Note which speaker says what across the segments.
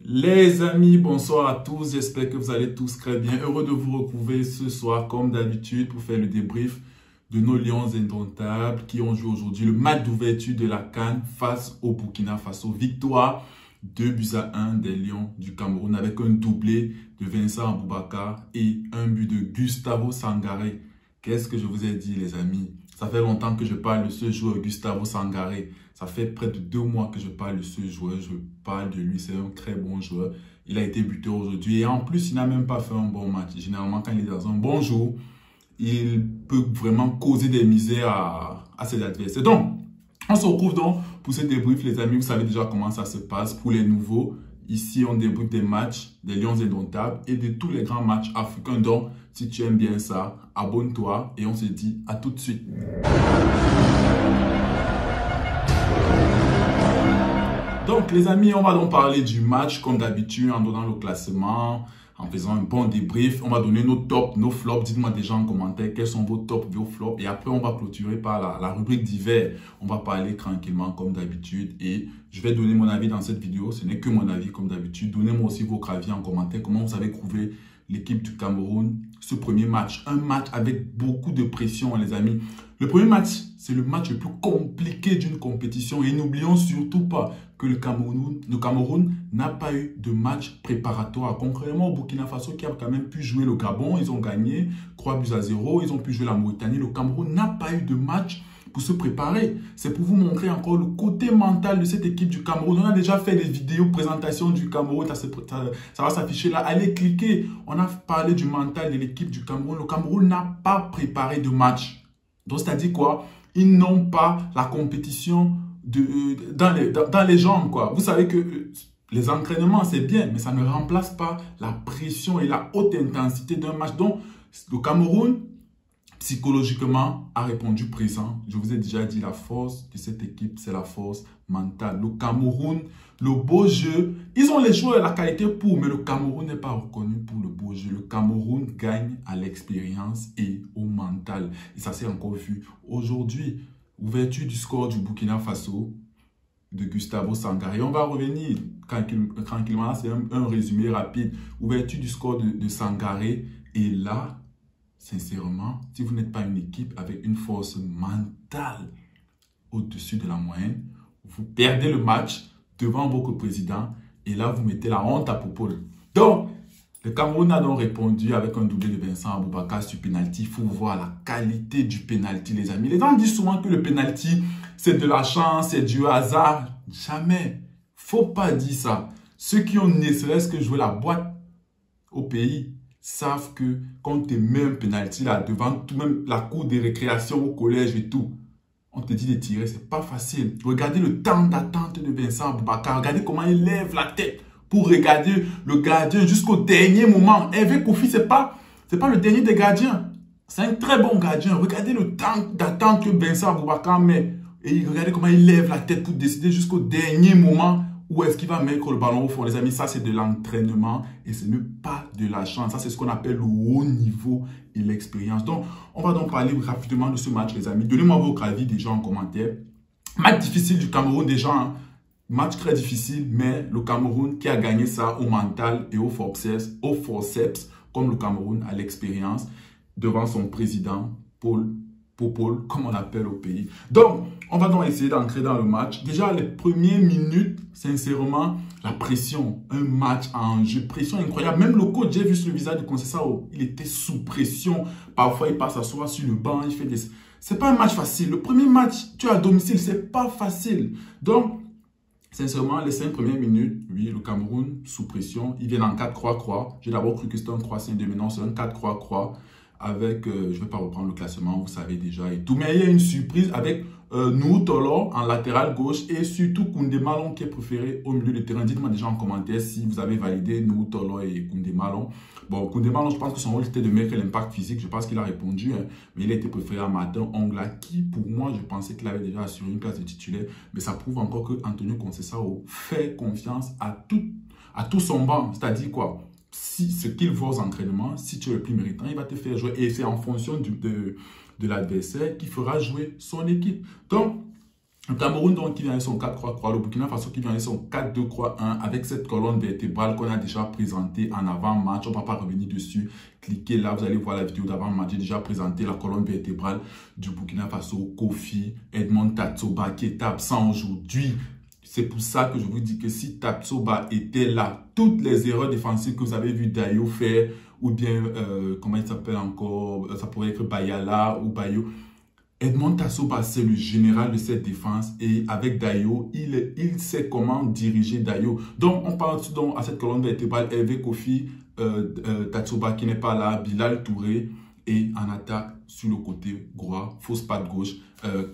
Speaker 1: Les amis, bonsoir à tous, j'espère que vous allez tous très bien. Heureux de vous retrouver ce soir comme d'habitude pour faire le débrief de nos Lions indomptables qui ont joué aujourd'hui le match d'ouverture de la CAN face au Burkina Faso. Victoire 2-1 des Lions du Cameroun avec un doublé de Vincent Aboubakar et un but de Gustavo Sangaré. Qu'est-ce que je vous ai dit les amis? Ça fait longtemps que je parle de ce joueur Gustavo Sangaré. Ça fait près de 2 mois que je parle de ce joueur. Je parle de lui, c'est un très bon joueur. Il a été buteur aujourd'hui et en plus, il n'a même pas fait un bon match. Généralement, quand il est dans un bon jour, il peut vraiment causer des misères à ses adversaires. Donc, on se retrouve donc pour ce débrief, les amis. Vous savez déjà comment ça se passe pour les nouveaux. Ici, on débriefe des matchs des Lions indomptables et de tous les grands matchs africains. Donc, si tu aimes bien ça, abonne-toi et on se dit à tout de suite. Donc, les amis, on va donc parler du match comme d'habitude en donnant le classement, en faisant un bon débrief. On va donner nos tops, nos flops. Dites-moi déjà en commentaire quels sont vos tops, vos flops. Et après, on va clôturer par la rubrique d'hiver. On va parler tranquillement comme d'habitude. Et je vais donner mon avis dans cette vidéo. Ce n'est que mon avis comme d'habitude. Donnez-moi aussi votre avis en commentaire. Comment vous avez trouvé l'équipe du Cameroun, ce premier match. Un match avec beaucoup de pression, les amis. Le premier match, c'est le match le plus compliqué d'une compétition. Et n'oublions surtout pas que le Cameroun n'a pas eu de match préparatoire. Contrairement au Burkina Faso qui a quand même pu jouer le Gabon, ils ont gagné 3-0. Ils ont pu jouer la Mauritanie. Le Cameroun n'a pas eu de match pour se préparer. C'est pour vous montrer encore le côté mental de cette équipe du Cameroun. On a déjà fait des vidéos présentation du Cameroun. Ça va s'afficher là. Allez cliquer. On a parlé du mental de l'équipe du Cameroun. Le Cameroun n'a pas préparé de match. Donc, c'est-à-dire quoi? Ils n'ont pas la compétition dans les jambes, quoi. Vous savez que les entraînements, c'est bien, mais ça ne remplace pas la pression et la haute intensité d'un match. Donc, le Cameroun, psychologiquement, a répondu présent. Je vous ai déjà dit, la force de cette équipe, c'est la force mentale. Le Cameroun, le beau jeu, ils ont les joueurs et la qualité pour, mais le Cameroun n'est pas reconnu pour le beau jeu. Le Cameroun gagne à l'expérience et au mental. Et ça s'est encore vu aujourd'hui. Ouverture du score du Burkina Faso de Gustavo Sangaré. On va revenir tranquillement. C'est un résumé rapide. Ouverture du score de Sangaré. Et là, sincèrement, si vous n'êtes pas une équipe avec une force mentale au-dessus de la moyenne, vous perdez le match devant votre président et là, vous mettez la honte à Popol. Donc, le Cameroun a donc répondu avec un doublé de Vincent Aboubakar sur penalty. Il faut voir la qualité du penalty, les amis. Les gens disent souvent que le penalty, c'est de la chance, c'est du hasard. Jamais. Faut pas dire ça. Ceux qui ont ne serait-ce que joué la boîte au pays savent que quand on te met un penalty là devant tout, même la cour de récréation au collège et tout, on te dit de tirer, c'est pas facile. Regardez le temps d'attente de Vincent Aboubakar. Regardez comment il lève la tête pour regarder le gardien jusqu'au dernier moment. Hervé Kofi, c'est pas le dernier des gardiens. C'est un très bon gardien. Regardez le temps d'attente que Vincent Aboubakar met. Et regardez comment il lève la tête pour décider jusqu'au dernier moment où est-ce qu'il va mettre le ballon au fond. Les amis, ça c'est de l'entraînement et ce n'est pas de la chance. Ça c'est ce qu'on appelle le haut niveau et l'expérience. Donc, on va donc parler rapidement de ce match, les amis. Donnez-moi votre avis déjà en commentaire. Match difficile du Cameroun déjà, hein. Match très difficile, mais le Cameroun qui a gagné ça au mental et au forceps, comme le Cameroun a l'expérience devant son président, Popol, comme on l'appelle au pays. Donc, on va donc essayer d'entrer dans le match. Déjà, les premières minutes, sincèrement, la pression, un match en jeu, pression incroyable. Même le coach, j'ai vu sur le visage de Conceição, il était sous pression. Parfois, il passe s'asseoir sur le banc, il fait des... C'est pas un match facile. Le premier match, tu es à domicile, c'est pas facile. Donc, sincèrement, les 5 premières minutes, oui, le Cameroun, sous pression, ils viennent en 4-3-3. J'ai d'abord cru que c'était un 3-5-2, mais non, c'est un 4-3-3. Avec, je ne vais pas reprendre le classement, vous savez déjà et tout. Mais il y a une surprise avec Nou Tolo en latéral gauche et surtout Koundé Malon qui est préféré au milieu de terrain. Dites-moi déjà en commentaire si vous avez validé Nou Tolo et Koundé Malon. Bon, Koundé Malon, je pense que son rôle était de mettre l'impact physique. Je pense qu'il a répondu, hein, mais il a été préféré à Martin Ongla qui, pour moi, je pensais qu'il avait déjà assuré une place de titulaire. Mais ça prouve encore que Antonio Conceição fait confiance à tout son banc. C'est-à-dire quoi? Si ce qu'il voit aux entraînements, si tu es le plus méritant, il va te faire jouer. Et c'est en fonction de l'adversaire qui fera jouer son équipe. Donc, Le Cameroun, donc, qui vient avec son 4-3-3, le Burkina Faso qui vient avec son 4-2-3-1, avec cette colonne vertébrale qu'on a déjà présentée en avant-match. On ne va pas revenir dessus. Cliquez là, vous allez voir la vidéo d'avant-match. J'ai déjà présenté la colonne vertébrale du Burkina Faso, Kofi, Edmond Tatsoba, qui est absent aujourd'hui. C'est pour ça que je vous dis que si Tatsoba était là, toutes les erreurs défensives que vous avez vu Dayo faire, ou bien, comment il s'appelle encore, ça pourrait être Bayala ou Bayo. Edmond Tatsoba, c'est le général de cette défense et avec Dayo, il sait comment diriger Dayo. Donc, on pense donc à cette colonne vertébrale, Hervé Kofi, Tatsoba qui n'est pas là, Bilal Touré et en attaque sur le côté droit, fausse patte gauche,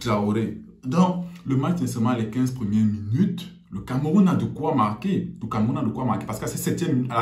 Speaker 1: Traoré. Donc, le match, sincèrement, les 15 premières minutes, le Cameroun a de quoi marquer. Le Cameroun a de quoi marquer parce qu'à la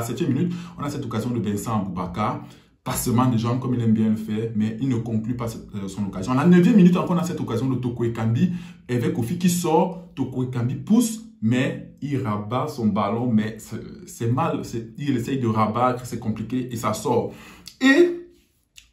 Speaker 1: 7e minute, on a cette occasion de Vincent Aboubakar. Passement de jambes comme il aime bien le faire, mais il ne conclut pas son occasion. À la 9e minute, encore on a cette occasion de Toko Ekambi, avec Kofi qui sort, Toko Ekambi pousse, mais il rabat son ballon, mais c'est mal, il essaye de rabattre, c'est compliqué et ça sort. Et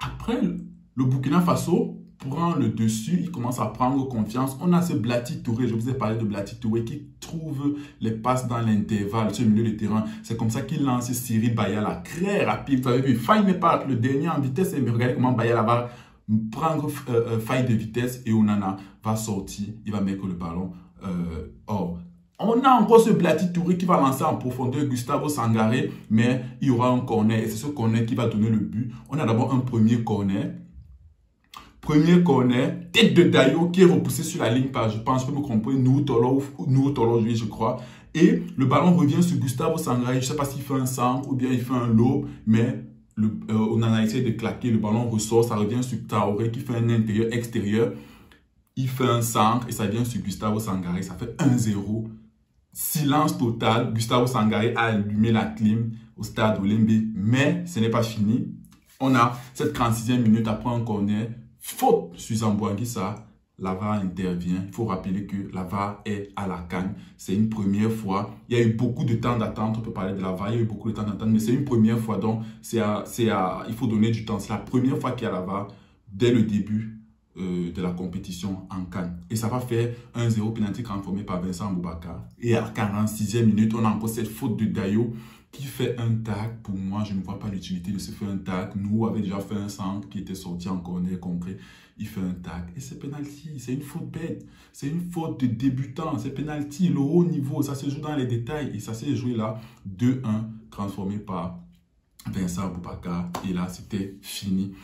Speaker 1: après, le Burkina Faso prend le dessus, il commence à prendre confiance. On a ce Blati Touré, je vous ai parlé de Blati Touré qui trouve les passes dans l'intervalle, sur le milieu de terrain. C'est comme ça qu'il lance Cyril Bayala, très rapide. Vous avez vu, Faye n'est pas le dernier en vitesse. Et regardez comment Bayala va prendre faille de vitesse et Onana va sortir, il va mettre le ballon hors. On a encore ce Blati Touré qui va lancer en profondeur Gustavo Sangaré, mais il y aura un corner et c'est ce corner qui va donner le but. On a d'abord un premier corner. Premier corner, tête de Dayo qui est repoussé sur la ligne par, je pense, je peux me comprendre, Noutolo, je crois. Et le ballon revient sur Gustavo Sangaré. Je ne sais pas s'il fait un centre ou bien il fait un lob, mais on en a essayé de claquer. Le ballon ressort, ça revient sur Traoré qui fait un intérieur-extérieur. Il fait un centre et ça vient sur Gustavo Sangaré. Ça fait 1-0. Silence total. Gustavo Sangaré a allumé la clim au stade Olembe. Mais ce n'est pas fini. On a cette 36e minute après un corner. Faute sur Zambouanguissa, la VAR intervient. Il faut rappeler que la VAR est à la CAN. C'est une première fois. Il y a eu beaucoup de temps d'attente. On peut parler de la VAR. Il y a eu beaucoup de temps d'attente, mais c'est une première fois. Donc, il faut donner du temps. C'est la première fois qu'il y a la VAR dès le début de la compétition en CAN. Et ça va faire 1-0 pénalty transformé par Vincent Aboubakar. Et à la 46e minute, on a encore cette faute de Dayo qui fait un tag. Pour moi, je ne vois pas l'utilité de se faire un tag. Nous, avait déjà fait un centre qui était sorti en corner concret. Il fait un tag. Et c'est penalty. C'est une faute bête. C'est une faute de débutant. C'est penalty. Le haut niveau, ça se joue dans les détails. Et ça s'est joué là. 2-1, transformé par Vincent Aboubakar. Et là, c'était fini.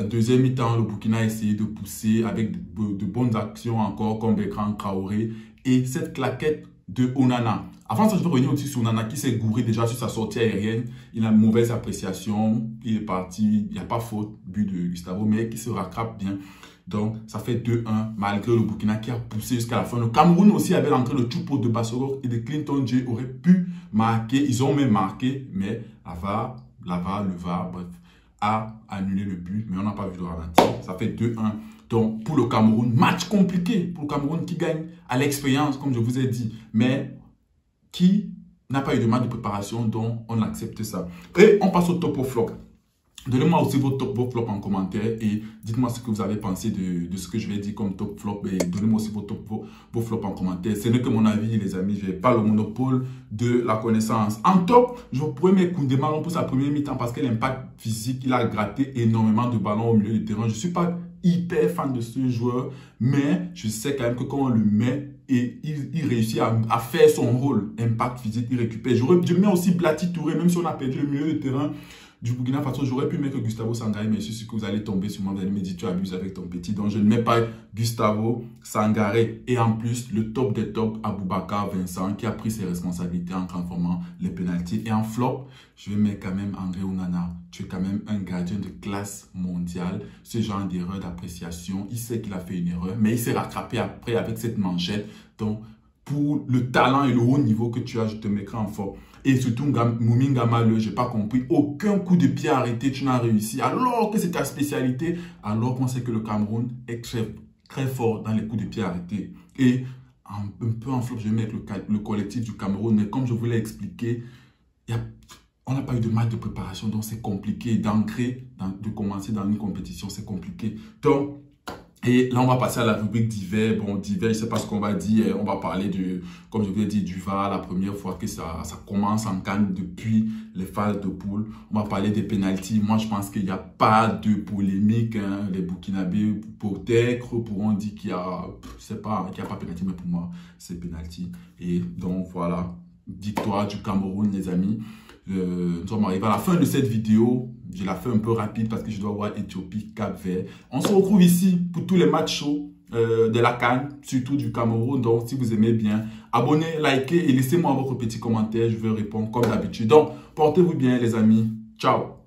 Speaker 1: Deuxième mi-temps, le Burkina a essayé de pousser avec de bonnes actions encore, comme Bertrand Traoré. Et cette claquette de Onana. Avant ça, je veux revenir aussi sur Onana qui s'est gouré déjà sur sa sortie aérienne. Il a une mauvaise appréciation. Il est parti. Il n'y a pas faute, but de Gustavo, mais qui se rattrape bien. Donc, ça fait 2-1 malgré le Burkina qui a poussé jusqu'à la fin. Le Cameroun aussi avait l'entrée de Choupo de Bassoro et de Clinton J aurait pu marquer. Ils ont même marqué, mais le VAR, bref, a annulé le but. Mais on n'a pas vu le ralenti. Ça fait 2-1. Donc, pour le Cameroun, match compliqué pour le Cameroun qui gagne à l'expérience, comme je vous ai dit, mais qui n'a pas eu de match de préparation, donc on accepte ça. Et on passe au top ou flop. Donnez-moi aussi vos top, vos flops en commentaire et dites-moi ce que vous avez pensé de ce que je vais dire comme top flop. Et donnez-moi aussi vos flops en commentaire. Ce n'est que mon avis, les amis. Je n'ai pas le monopole de la connaissance. En top, je pourrais mettre Koundé-Malon pour sa première mi-temps parce que l'impact physique, il a gratté énormément de ballons au milieu du terrain. Je ne suis pas hyper fan de ce joueur, mais je sais quand même que quand on le met et il réussit à faire son rôle, impact physique, il récupère. Je mets aussi Blati Touré, même si on a perdu le milieu de terrain du Burkina Faso, j'aurais pu mettre Gustavo Sangaré, mais je suis sûr que vous allez tomber sur moi, vous allez me dire tu abuses avec ton petit, donc je ne mets pas Gustavo Sangaré. Et en plus, le top des tops, Aboubakar Vincent, qui a pris ses responsabilités en transformant les pénaltys. Et en flop, je vais mettre quand même André Onana. Tu es quand même un gardien de classe mondiale. Ce genre d'erreur d'appréciation, il sait qu'il a fait une erreur, mais il s'est rattrapé après avec cette manchette. Donc, pour le talent et le haut niveau que tu as, je te mettrai en fort. Et surtout, Moumi Ngama, je n'ai pas compris. Aucun coup de pied arrêté, tu n'as réussi. Alors que c'est ta spécialité, alors qu'on sait que le Cameroun est très fort dans les coups de pied arrêtés. Et un peu en flop, je vais mettre le collectif du Cameroun. Mais comme je vous l'ai expliqué, on n'a pas eu de match de préparation, donc c'est compliqué d'ancrer, de commencer dans une compétition, c'est compliqué. Donc, Et là, on va passer à la rubrique divers. Bon, divers, je sais pas ce qu'on va dire. On va parler comme je vous l'ai dit, du VAR, la première fois que ça commence en CAN depuis les phases de poule. On va parler des pénaltys. Moi, je pense qu'il n'y a pas de polémique, hein. Les Burkinabés, peut-être, pourront dire qu'il y a, je sais pas, qu'il n'y a pas pénalty, mais pour moi, c'est pénalty. Et donc, voilà. Victoire du Cameroun, les amis. Nous sommes arrivés à la fin de cette vidéo. Je la fais un peu rapide parce que je dois voir Éthiopie, Cap-Vert. On se retrouve ici pour tous les matchs chauds de la CAN, surtout du Cameroun. Donc, si vous aimez bien, abonnez, likez et laissez-moi votre petit commentaire. Je vais répondre comme d'habitude. Donc, portez-vous bien, les amis. Ciao!